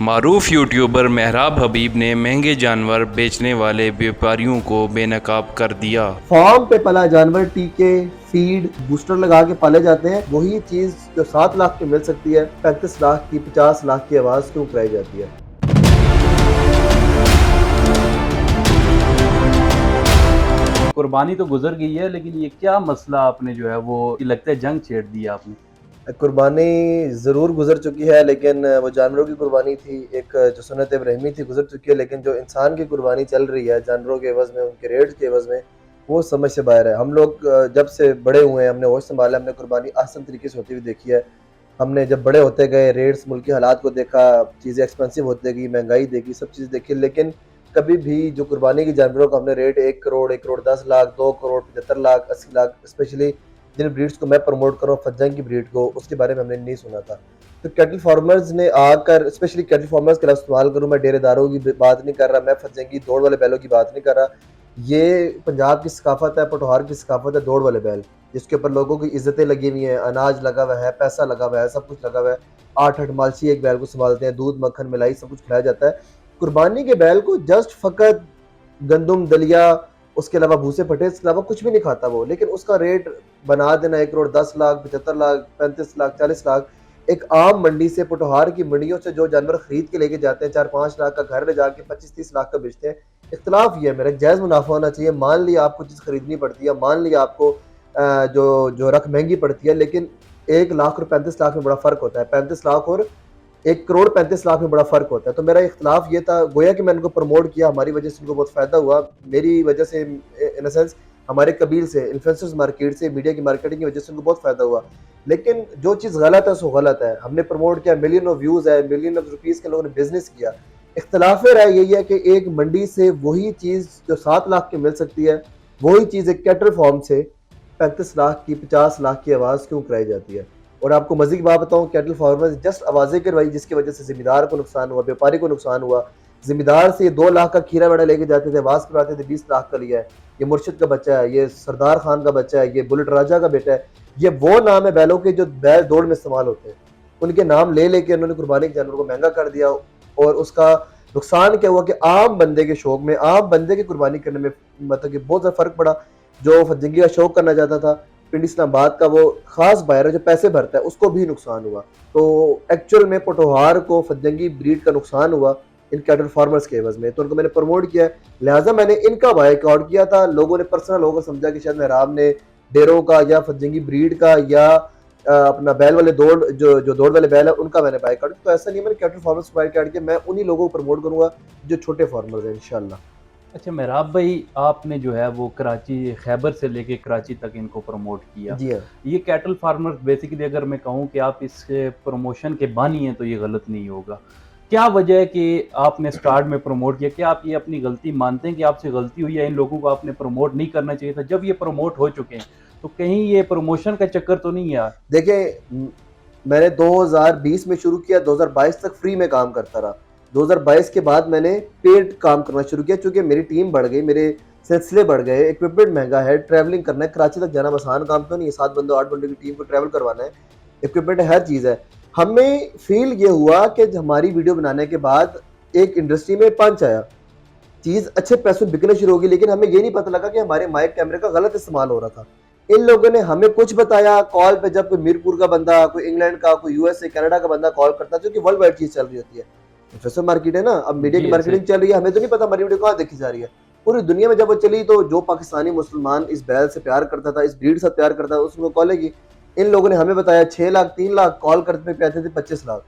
मारूफ YouTuber मेहराब हबीब ने महंगे जानवर बेचने वाले व्यापारियों को बेनकाब कर दिया। फार्म पे पला जानवर टीके फीड बूस्टर लगा के पाले जाते हैं, वही चीज जो 7 लाख की मिल सकती है 35 लाख की 50 लाख की आवाज क्यों कराई जाती है। कुर्बानी तो गुजर गई है, लेकिन ये क्या मसला आपने जो है वो लगता है जंग छेड़ दी आपने। कुर्बानी ज़रूर गुजर चुकी है, लेकिन वो जानवरों की कुर्बानी थी, एक जो सुन्नत इब्राहिमी थी गुजर चुकी है, लेकिन जो इंसान की कुर्बानी चल रही है जानवरों के एवज़ में, उनके रेट के एवज़ में, वो समझ से बाहर है। हम लोग जब से बड़े हुए हैं, हमने होश संभाला, हमने कुर्बानी आसान तरीके से होती हुई देखी है। हमने जब बड़े होते गए, रेट्स मुल्क के हालात को देखा, चीज़ें एक्सपेंसिव होती गई, महंगाई देखी, सब चीज़ देखी, लेकिन कभी भी जो कुर्बानी की जानवरों का हमने रेट 1 करोड़, 1 करोड़ 10 लाख, 2 करोड़ 75 लाख, 80 लाख, स्पेशली जिन ब्रीड्स को मैं प्रमोट कर रहा हूँ, फज्जंग की ब्रीड को, उसके बारे में हमने नहीं सुना था। तो कैटल फार्मर्स ने आकर, स्पेशली कैटल फार्मर्स का लफ्ज़ इस्तेमाल करूँ, मैं डेरेदारों की बात नहीं कर रहा, मैं फज्जंगी दौड़ वाले बैलों की बात नहीं कर रहा। ये पंजाब की सकाफत है, पोठोहार की सकाफत है, दौड़ वाले बैल, जिसके ऊपर लोगों की इज्जतें लगी हुई हैं, अनाज लगा हुआ है, पैसा लगा हुआ है, सब कुछ लगा हुआ है। 8-8 मालसी एक बैल को संभालते हैं, दूध मक्खन मिलाई सब कुछ खिलाया जाता है। कुर्बानी के बैल को जस्ट फ़कत गंदम दलिया, उसके अलावा भूसे फटे, इसके अलावा कुछ भी नहीं खाता वो, लेकिन उसका रेट बना देना 1 करोड़ 10 लाख, 75 लाख, 35 लाख, 40 लाख। एक आम मंडी से, पोठोहार की मंडियों से जो जानवर खरीद के लेके जाते हैं 4-5 लाख का, घर ले जाके 25-30 लाख का बेचते हैं। इख्तलाफ ये है मेरा, जायज़ मुनाफा होना चाहिए। मान लिया आपको चीज़ खरीदनी पड़ती है, मान लिया आपको जो जो रकम महंगी पड़ती है, लेकिन 1 लाख और 35 लाख में बड़ा फ़र्क होता है। 35 लाख और 1 करोड़ 35 लाख में बड़ा फ़र्क होता है। तो मेरा इख्तिलाफ़ ये था, गोया कि मैंने उनको प्रमोट किया, हमारी वजह से उनको बहुत फ़ायदा हुआ, मेरी वजह से इन अ सेंस हमारे कबील से, इन्फ्लुएंसर्स मार्केट से, मीडिया की मार्केटिंग की वजह से उनको बहुत फ़ायदा हुआ। लेकिन जो चीज़ गलत है सो गलत है। हमने प्रमोट किया, मिलियन ऑफ व्यूज़ है, मिलियन ऑफ रुपीज़ के लोगों ने बिज़नेस किया। इख्तिलाफ़ राय यही है कि एक मंडी से वही चीज़ जो 7 लाख की मिल सकती है, वही चीज़ एक कैटल फार्म से 35 लाख की, 50 लाख की आवाज़ क्यों कराई जाती है। और आपको मज़े की बात बताऊँ, कैटल फार्मर्स जस्ट आवाज़ें करवाई, जिसकी वजह से ज़मींदार को नुकसान हुआ, व्यापारी को नुकसान हुआ। ज़मींदार से 2 लाख का खीरा बड़ा लेके जाते थे, आवाज़ करवाते थे 20 लाख का लिया है, ये मुर्शिद का बच्चा है, ये सरदार खान का बच्चा है, ये बुलेट राजा का बेटा है। ये वो नाम है बैलों के जो बैल दौड़ में इस्तेमाल होते हैं, उनके नाम ले लेके उन्होंने कुर्बानी के जानवर को महंगा कर दिया। और उसका नुकसान क्या हुआ कि आम बंदे के शौक में, आम बंदे की कुर्बानी करने में मतलब कि बहुत ज़्यादा फ़र्क पड़ा। जो फज्जंगी का शौक करना चाहता था, पिंड इस्लामाबाद का वो खास बायर है जो पैसे भरता है, उसको भी नुकसान हुआ। तो एक्चुअल में पोठोहार को फज्जंगी ब्रीड का नुकसान हुआ इन कैटल फार्मर्स के एवज में, तो उनको मैंने प्रमोट किया, लिहाजा मैंने इनका बायकॉट किया था। लोगों ने पर्सनल होकर समझा कि शायद मेहराब ने डेरों का या फज्जंगी ब्रीड का या अपना बैल वाले दौड़ जो दौड़ वाले बैल है उनका मैंने बायकॉट। तो ऐसा नहीं, मैंने कैटल फार्मर्स को बायकॉट किया, मैं उन्हीं लोगों को प्रमोट करूंगा जो छोटे फार्मर्स हैं इंशाल्लाह। अच्छा मेहराब भाई, आपने जो है वो कराची, खैबर से लेके कराची तक इनको प्रमोट किया। जी हाँ। ये कैटल फार्मर्स बेसिकली, अगर मैं कहूँ कि आप इस प्रमोशन के बानी हैं तो ये गलत नहीं होगा। क्या वजह है कि आपने स्टार्ट में प्रमोट किया? क्या आप ये अपनी गलती मानते हैं कि आपसे गलती हुई है, इन लोगों को आपने प्रमोट नहीं करना चाहिए था? जब ये प्रमोट हो चुके हैं तो कहीं ये प्रमोशन का चक्कर तो नहीं है? देखिए, मैंने 2020 में शुरू किया, 2022 तक फ्री में काम करता रहा। 2022 के बाद मैंने पेड काम करना शुरू किया, चूँकि मेरी टीम बढ़ गई, मेरे सिलसिले बढ़ गए, इक्विपमेंट महंगा है, ट्रैवलिंग करना है, कराची तक जाना आसान काम तो नहीं है, 7 बंदों 8 बंदों की टीम को ट्रैवल करवाना है, इक्विपमेंट है, हर चीज़ है। हमें फील ये हुआ कि हमारी वीडियो बनाने के बाद एक इंडस्ट्री में पंच आया, चीज़ अच्छे पैसों में बिकना शुरू होगी, लेकिन हमें ये नहीं पता लगा कि हमारे माइक कैमरे का गलत इस्तेमाल हो रहा था। इन लोगों ने हमें कुछ बताया, कॉल पे जब कोई मीरपुर का बंदा, कोई इंग्लैंड का, कोई यूएसए कनाडा का बंदा कॉल करता है, जो कि वर्ल्ड वाइड चीज़ चल रही होती है, प्रोफेसर मार्केट है ना, अब मीडिया की जी मार्केटिंग चल रही है, हमें तो नहीं पता हमारी वीडियो कहाँ देखी जा रही है। पूरी दुनिया में जब वो चली, तो जो पाकिस्तानी मुसलमान इस बैल से प्यार करता था, इस ब्रीड से प्यार करता था, उसको कॉल की। इन लोगों ने हमें बताया 6 लाख, 3 लाख, कॉल करते पे कहते थे 25 लाख,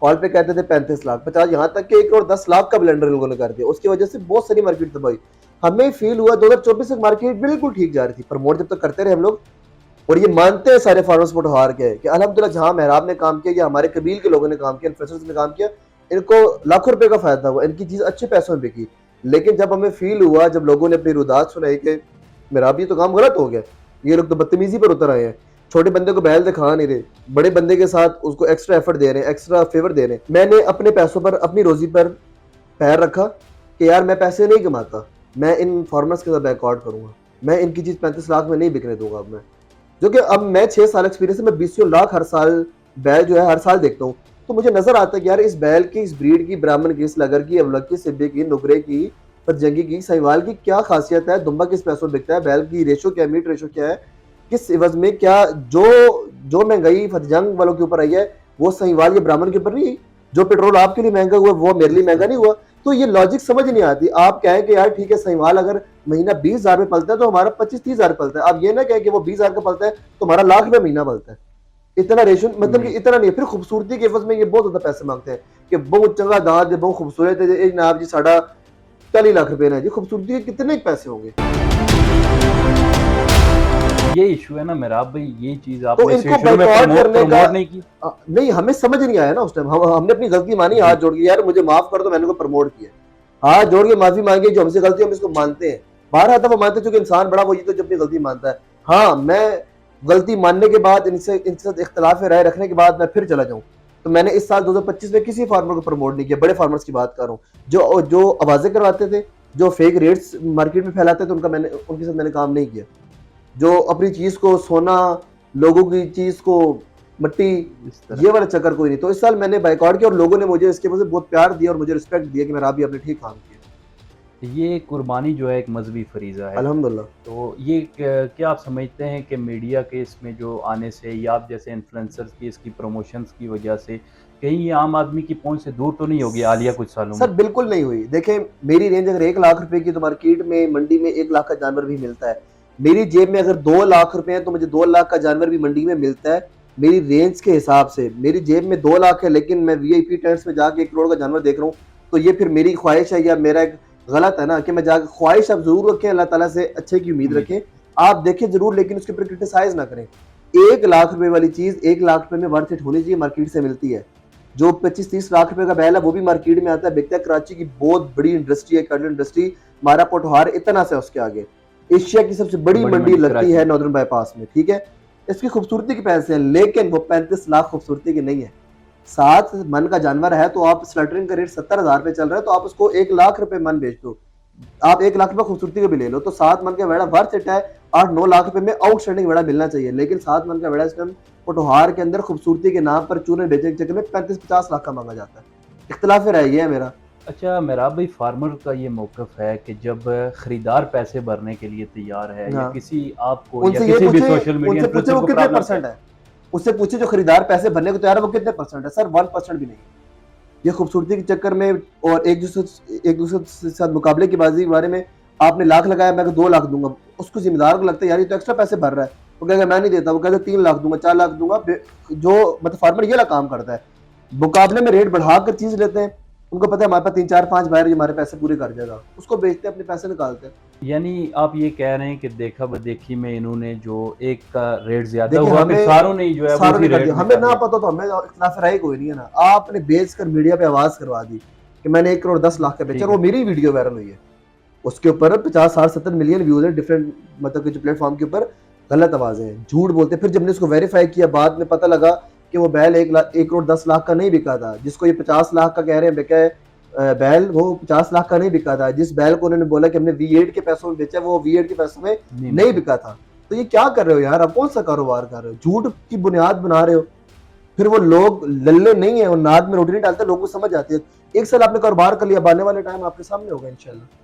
कॉल पे कहते थे 35 लाख, 50, यहाँ तक कि 1 करोड़ 10 लाख का ब्लेंडर लोगों ने कर दिया। उसकी वजह से बहुत सारी मार्केट तबाही। हमें फील हुआ 2024 तक मार्केट बिल्कुल ठीक जा रही थी, प्रमोट जब तक करते रहे हम लोग, और ये मानते हैं सारे फार्मर्स पोठोहार के कि अल्हम्दुलिल्लाह जहाँ मेहराब ने काम किया या हमारे कबील के लोगों ने काम किया, इन्फ्लुएंसर्स ने काम किया, इनको लाखों रुपए का फायदा हुआ, इनकी चीज़ अच्छे पैसों में बिकी। लेकिन जब हमें फील हुआ, जब लोगों ने अपनी रुदात सुनाई कि मेहराब ये तो काम गलत हो गया, ये लोग तो बदतमीजी पर उतर आए हैं, छोटे बंदे को बैल दिखा नहीं रहे, बड़े बंदे के साथ उसको एक्स्ट्रा एफर्ट दे रहे हैं, एक्स्ट्रा फेवर दे रहे हैं। मैंने अपने पैसों पर, अपनी रोजी पर पैर रखा कि यार मैं पैसे नहीं कमाता, मैं इन फार्मर्स के साथ बैकआउट करूंगा, मैं इनकी चीज़ 35 लाख में नहीं बिकने दूंगा। अब मैं 6 साल एक्सपीरियंस है, मैं 20 लाख हर साल बैल जो है हर साल देखता हूँ, तो मुझे नजर आता है कि यार इस बैल की, इस ब्रीड की, ब्राह्मण की, इस लगर की, अवलग की, सिब्बे की, नुगरे की, फरजंगी की, साहिवाल की क्या खासियत है, दुम्बा किस पैसों में बिकता है, बैल की रेशो क्या है, मीट रेशो क्या है, किस एवज में क्या, जो जो महंगाई फरजंग वालों के ऊपर आई है वो साहिवाल या ब्राह्मण के ऊपर नहीं आई। जो पेट्रोल आपके लिए महंगा हुआ वो मेरे लिए महंगा नहीं हुआ। तो ये लॉजिक समझ नहीं आती। आप कहें कि यार ठीक है साहिवाल अगर महीना 20,000 में पलता है तो हमारा 25-30,000 पलता है। आप ये ना कहें कि वो 20,000 का पलता है तो हमारा लाख रुपये महीना पलता है। इतना रेशो मतलब कि इतना नहीं। फिर खूबसूरती के एवज में ये बहुत ज्यादा पैसे मांगते हैं कि बहुत चंगा दांत है, बहुत खूबसूरत है, जनाब जी साढ़ा 40 लाख रुपए ना जी। खूबसूरती के कितने पैसे होंगे? ये इशू है ना मेहराब भाई, ये चीज तो आपने इनको शुरू में बाइकआउट करने का प्रमोट नहीं की। नहीं, हमें समझ नहीं आया ना उस टाइम। हमने अपनी गलती मानी, हाथ जोड़ के यार मुझे माफ कर दो, मैंने को प्रमोट किया, हाथ जोड़ के माफी मांगी। जो हमसे गलती हम इसको मानते हैं, बाहर आता वो मानते, चूंकि इंसान बड़ा वो ये तो जब अपनी गलती मानता है। हाँ, मैं गलती मानने के बाद इनसे साथ इख्तलाफ राय रखने के बाद मैं फिर चला जाऊँ तो मैंने इस साल 2025 में किसी फार्मर को प्रमोट नहीं किया। बड़े फार्मर्स की बात कर रहा हूँ, जो जो आवाजें करवाते थे, जो फेक रेट्स मार्केट में फैलाते थे, उनके साथ मैंने काम नहीं किया। जो अपनी चीज को सोना, लोगों की चीज को मट्टी, ये वाला चक्कर कोई नहीं। तो इस साल मैंने बाइकआउट किया और लोगों ने मुझे इसके वजह से बहुत प्यार दिया और मुझे रिस्पेक्ट दिया कि मेरा भी आपने ठीक काम किया। ये कुर्बानी जो है एक मजहबी फरीज़ा है। अल्हम्दुलिल्लाह। तो ये क्या आप समझते हैं कि मीडिया के इसमें जो आने से या आप जैसे इन्फ्लुएंसर्स की इसकी प्रमोशंस की वजह से कहीं ये आम आदमी की पहुंच से दूर तो नहीं होगी हालिया कुछ सालों में? सर बिल्कुल नहीं हुई। देखें, मेरी रेंज अगर 1 लाख रुपए की तो मार्केट में, मंडी में 1 लाख का जानवर भी मिलता है। मेरी जेब में अगर 2 लाख रुपए है तो मुझे 2 लाख का जानवर भी मंडी में मिलता है। मेरी रेंज के हिसाब से मेरी जेब में 2 लाख है, लेकिन मैं वीआईपी टेंट्स में जाके 1 करोड़ का जानवर देख रहा हूँ। तो ये फिर मेरी ख्वाहिश है या मेरा एक गलत है ना कि मैं जाकर, ख्वाहिश आप जरूर रखें, अल्लाह ताला से अच्छे की उम्मीद रखें, आप देखें जरूर, लेकिन उसके ऊपर क्रिटिसाइज ना करें। 1 लाख रुपए वाली चीज 1 लाख रुपए में वर्थ इट होनी चाहिए, मार्केट से मिलती है। जो 25-30 लाख रुपए का बैल है वो भी मार्केट में आता है, बिकता है। कराची की बहुत बड़ी इंडस्ट्री है, कैटल इंडस्ट्री, मारा पोटहार इतना से उसके आगे एशिया की सबसे बड़ी मंडी लगती है नॉर्दर्न बाईपास में, ठीक है। इसकी खूबसूरती के पैसे हैं, लेकिन वो 35 लाख खूबसूरती की नहीं है। 7 मन का जानवर है तो आप स्लटरिंग का रेट 70,000 पे चल रहा है तो आप उसको 1 लाख रुपए मन बेच दो। आप 1 लाख रुपए खूबसूरती का भी ले लो तो 7 मन का वेड़ा वर्थ इट है। 8-9 लाख रुपए में आउटस्टैंडिंग वेड़ा मिलना चाहिए, लेकिन 7 मन का वेड़ा इस टाइम पोटहार के अंदर खूबसूरती के नाम पर चूरन बेचने के चक्कर में 35-50 लाख का मांगा जाता है। इख्तिलाफ राय ये है मेरा। अच्छा मेहराब भाई, फार्मर का ये मौकफ है कि जब खरीदार पैसे भरने के लिए तैयार है या हाँ। किसी आपको उनसे या ये किसी भी पूछे, सोशल मीडिया उनसे पूछे वो कितने परसेंट है, उससे पूछे जो खरीदार पैसे भरने को तैयार है वो कितने परसेंट है। सर 1% भी नहीं। ये खूबसूरती के चक्कर में और एक दूसरे के साथ मुकाबले की बाजी के बारे में, आपने लाख लगाया, मैं 2 लाख दूंगा, उसको जिम्मेदार को लगता है यार ये तो एक्स्ट्रा पैसे भर रहा है, वो कहेगा मैं नहीं देता, वो कहता 3 लाख दूंगा, 4 लाख दूंगा। जो मतलब फार्मर ये काम करता है, मुकाबले में रेट बढ़ाकर चीज लेते हैं। उनको पता है हमारे पास 3-4-5 बायर हमारे पैसे पूरे कर जाएगा, उसको बेचते हैं, अपने पैसे निकालते हैं। यानी आप ये कह रहे हैं कि देखा बदेखी में इन्होंने जो एक का रेट ज्यादा देखिए, हुआ, हमें फिर सारों ने जो है वो सारों उसी ने कर रेट दिया। में हमें कर ना दिया। पता तो हमें इख्तिलाफ राय कोई नहीं है ना। आपने बेच कर मीडिया पे आवाज करवा दी कि मैंने 1 करोड़ 10 लाख का बेचा, वो मेरी वीडियो वायरल हुई है, उसके ऊपर 50-60-70 मिलियन व्यूज है डिफरेंट मतलब कि जो प्लेटफॉर्म के ऊपर। गलत आवाजें हैं, झूठ बोलते। फिर जब ने उसको वेरीफाई किया, बाद में पता लगा कि वो बैल 1 करोड़ 10 लाख का नहीं बिका था। जिसको ये 50 लाख का कह रहे हैं बिका है बैल, वो 50 लाख का नहीं बिका था। जिस बैल को उन्होंने बोला कि हमने V8 के पैसों में बेचा, वो V8 के पैसों में नहीं बिका था। तो ये क्या कर रहे हो यार, आप कौन सा कारोबार कर रहे हो, झूठ की बुनियाद बना रहे हो। फिर वो लोग लल्ले नहीं है और नाद में रोटी नहीं डालते, लोगों को समझ आती है। 1 साल आपने कारोबार कर लिया, आने वाले टाइम आपके सामने होगा इंशाल्लाह।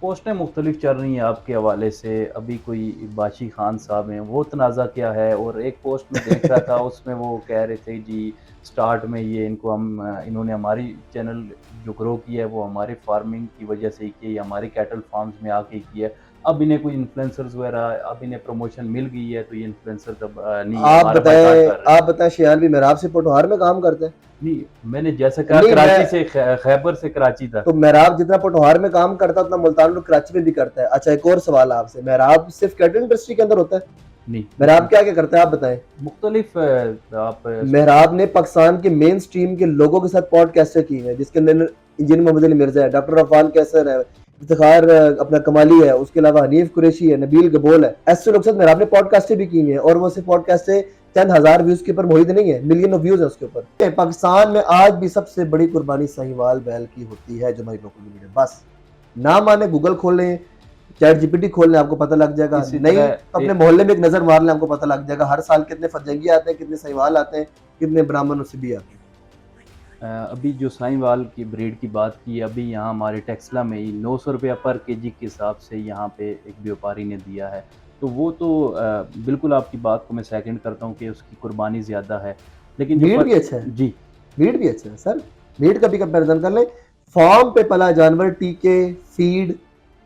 पोस्टें मुख्तलिफ चल रही हैं आपके हवाले से। अभी कोई बाशी खान साहब हैं, वो तनाज़ा क्या है? और एक पोस्ट में देख रहा था उसमें वो कह रहे थे जी स्टार्ट में ये इन्होंने हमारी चैनल जो ग्रो किया है वो हमारे फार्मिंग की वजह से ही की है, हमारे कैटल फार्म्स में आके की है। अब इन्हें कोई इन्फ्लुएंसर्स वगैरह, अब इन्हें प्रमोशन मिल गई है तो ये इन्फ्लुएंसर अब नहीं आप बताएं शयाल भी मेहराब से पोटहार में काम करते हैं? नहीं, मैंने जैसा कहा कराची से, खैबर से कराची था। तो मेहराब जितना पोटहार में काम करता है उतना मुल्तान और कराची में भी करता है। अच्छा, एक और सवाल आपसे, मेहराब सिर्फ कैटल इंडस्ट्री के अंदर होता है? नहीं, मेहराब क्या क्या करता है आप बताएं। मुख्तलिफ आप मेहराब ने पाकिस्तान के मेन स्ट्रीम के लोगों के साथ पॉडकास्टर की है, जिसके अंदर इंजीनियर मोहम्मद अली मिर्जा है, डॉक्टर अफान कैसर है, इफ्तिखार अपना कमाली है, उसके अलावा हनीफ कुरैशी है, नबील गबोल है। ऐसे लोग साथ मेहराब ने पॉडकास्टें भी की हैं और वो सिर्फ पॉडकास्ट से चंद हजार व्यूज के ऊपर मोहित नहीं है, मिलियन ऑफ व्यूज है उसके ऊपर। पाकिस्तान में आज भी सबसे बड़ी कुर्बानी साहिवाल बैल की होती है, जो हमारी लोकल मीडिया। बस ना माने गूगल खोल लें, चैट जीपीटी खोल लें, आपको पता लग जाएगा। नहीं तो अपने मोहल्ले में एक नजर मार लें, आपको पता लग जाएगा। हर साल कितने फरजंगी आते हैं, कितने साहिवाल आते हैं, कितने ब्राह्मण उससे भी आते हैं। अभी जो साहिवाल की ब्रीड की बात की, अभी यहाँ हमारे टेक्सला में ही 900 रुपया पर केजी के हिसाब से यहाँ पे एक व्यापारी ने दिया है। तो वो तो बिल्कुल आपकी बात को मैं सेकंड करता हूँ कि उसकी कुर्बानी ज़्यादा है। लेकिन जो मीट पर भी अच्छा है, जी, मीट भी अच्छा है सर। मीट का भी कंपैरिजन कर ले। फार्म पे पला जानवर, टीके, फीड,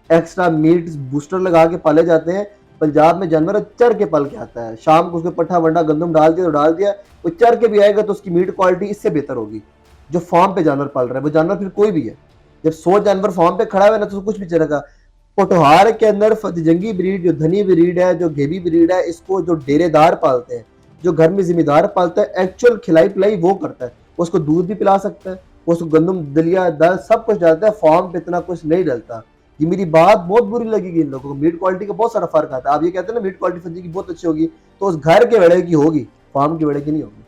एक्स्ट्रा मीट बूस्टर लगा के पाले जाते हैं। पंजाब में जानवर चर के पल के आता है, शाम को उसमें पट्ठा वंडा गंदम डाल दिया तो डाल दिया, वो चर के भी आएगा तो उसकी मीट क्वालिटी इससे बेहतर होगी। जो फार्म पे जानवर पाल रहा है वो जानवर फिर कोई भी है, जब 100 जानवर फार्म पे खड़ा हुआ है ना तो कुछ भी चलेगा। पोठोहार के अंदर फतजंगी ब्रीड, जो धनी ब्रीड है, जो घेबी ब्रीड है, इसको जो डेरेदार पालते हैं, जो घर में जिम्मेदार पालता है, एक्चुअल खिलाई पिलाई वो करता है। उसको दूध भी पिला सकता है, उसको गंदम दलिया दाल सब कुछ डालता है, फार्म पे इतना कुछ नहीं डलता। ये मेरी बात बहुत बुरी लगेगी इन लोगों को। मीट क्वालिटी का बहुत सारा फर्क आता है। आप ये कहते हैं ना मीट क्वालिटी फतजी की बहुत अच्छी होगी, तो उस घर के वेड़े की होगी, फार्म के वेड़े की नहीं होगी।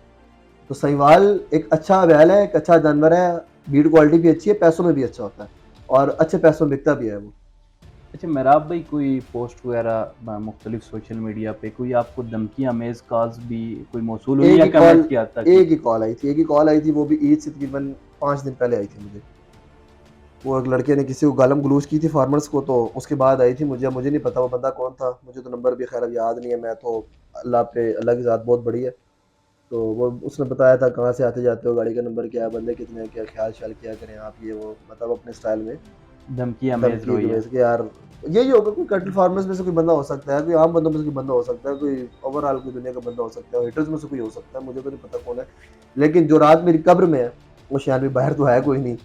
तो साहिवाल एक अच्छा बैल है, एक अच्छा जानवर है, मीट क्वालिटी भी अच्छी है, पैसों में भी अच्छा होता है और अच्छे पैसों में बिकता भी है वो। अच्छा मेहराब भाई, कोई पोस्ट वगैरह मुख्तलिफ सोशल मीडिया पे कोई आपको धमकी आमेज़ कॉल्स भी कोई मौसूल हुई एक या ही कॉल कमेंट किया तक? एक ही कॉल आई थी, एक ही कॉल आई थी, वो भी ईद से तकरीबन 5 दिन पहले आई थी मुझे। वो एक लड़के ने किसी को गालम गलूज की थी फार्मर्स को, तो उसके बाद आई थी मुझे नहीं पता वो बंदा कौन था, मुझे तो नंबर भी खैर अब याद नहीं है। मैं तो अल्लाह की ज़ात बहुत बड़ी है। तो वो उसने बताया था कहाँ से आते जाते हो, गाड़ी का नंबर क्या है, बंदे कितने हैं, क्या ख्याल ख्याल क्या करें आप, ये वो मतलब अपने स्टाइल में धमकी आमेज़ धमकी रोई की है। वजह से कि यार यही होगा। कोई कैटल फार्मर्स में से कोई बंदा हो सकता है, कोई आम बंदों में से कोई बंदा हो सकता है, कोई ओवरऑल कोई दुनिया का बंदा हो सकता है, हेटर्स में से कोई हो सकता है, मुझे तो नहीं पता कौन है। लेकिन जो रात मेरी कब्र में है वो शायद भी बाहर तो है कोई नहीं।